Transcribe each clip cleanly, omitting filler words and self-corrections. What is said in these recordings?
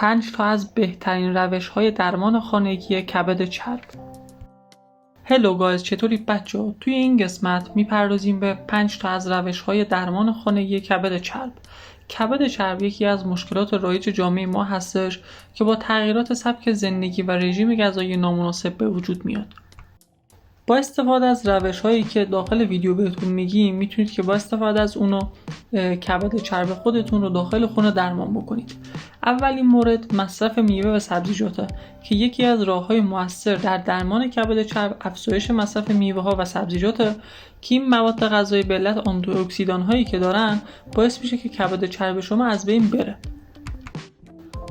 5 تا از بهترین روش‌های درمان خانگی کبد چرب. هلو گایز، چطوری بچه‌ها؟ توی این قسمت میپردازیم به 5 تا از روش‌های درمان خانگی کبد چرب. کبد چرب یکی از مشکلات رایج جامعه ما هستش که با تغییرات سبک زندگی و رژیم غذایی نامناسب به وجود میاد. با استفاده از روش‌هایی که داخل ویدیو بهتون میگیم میتونید که با استفاده از اونو کبد چرب خودتون رو داخل خونه درمان بکنید. اولین مورد مصرف میوه و سبزیجاته که یکی از راه‌های مؤثر در درمان کبد چرب افزایش مصرف میوه‌ها و سبزیجاته که این مواد غذایی به علت آنتی‌اکسیدان‌هایی که دارن باعث میشه که کبد چرب شما از بین بره.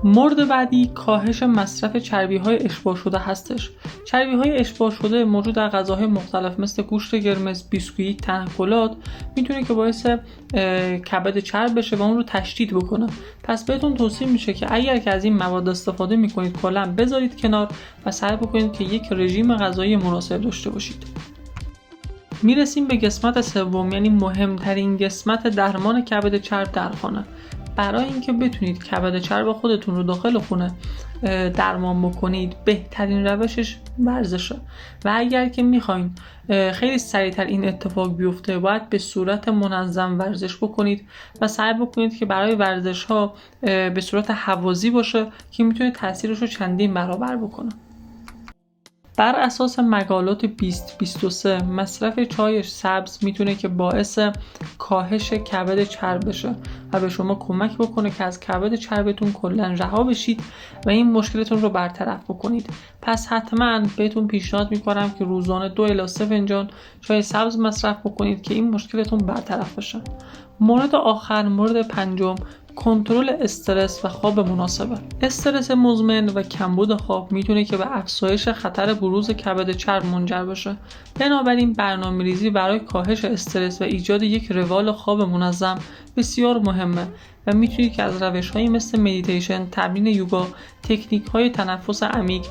مورد بعدی کاهش مصرف چربی‌های اشباع شده هستش. چربی‌های اشباع شده موجود در غذاهای مختلف مثل گوشت قرمز، بیسکویت، تنقلات میتونه که باعث کبد چرب بشه و اون رو تشدید بکنه. پس بهتون توصیه میشه که اگر که از این مواد استفاده میکنید کلاً بذارید کنار و سعی بکنید که یک رژیم غذایی مناسب داشته باشید. میرسیم به قسمت سوم، یعنی مهمترین قسمت درمان کبد چرب در خانه. برای اینکه بتونید کبد چرب خودتون رو داخل خونه درمان بکنید بهترین روشش ورزشه و اگر که میخواین خیلی سریعتر این اتفاق بیفته باید به صورت منظم ورزش بکنید و سعی بکنید که برای ورزش ها به صورت هوازی باشه که میتونه تاثیرش رو چندین برابر بکنه. بر اساس مقالات 2023 مصرف چای سبز میتونه که باعث کاهش کبد چرب بشه و به شما کمک بکنه که از کبد چربتون کلا رها بشید و این مشکلتون رو برطرف بکنید. پس حتما بهتون پیشنهاد میکنم که روزانه 2 الی 3 فنجان چای سبز مصرف بکنید که این مشکلتون برطرف بشه. مورد آخر، مورد پنجم، کنترل استرس و خواب مناسبه. استرس مزمن و کمبود خواب میتونه که به افزایش خطر بروز کبد چرب منجر بشه. بنابراین برنامه‌ریزی برای کاهش استرس و ایجاد یک روال خواب منظم بسیار مهمه و میتونید که از روش‌هایی مثل مدیتیشن، تمرین یوگا، تکنیک‌های تنفس عمیق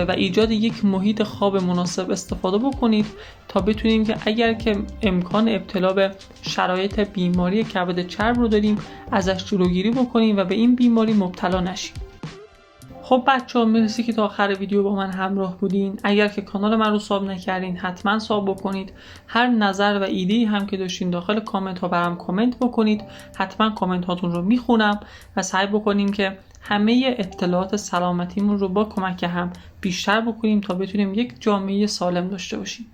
و ایجاد یک محیط خواب مناسب استفاده بکنید تا بتونیم که اگر که امکان ابتلا به شرایط بیماری کبد چرب رو داریم ازش جلوگیری بکنیم و به این بیماری مبتلا نشیم. خب بچه‌ها، مرسی که تا آخر ویدیو با من همراه بودین. اگر که کانال من رو ساب نکردین حتما ساب بکنید. هر نظر و ایده‌ای هم که داشتین داخل کامنت ها برام کامنت بکنید. حتما کامنت هاتون رو میخونم و سعی بکنیم که همه اطلاعات سلامتیمون رو با کمک هم بیشتر بکنیم تا بتونیم یک جامعه سالم داشته باشیم.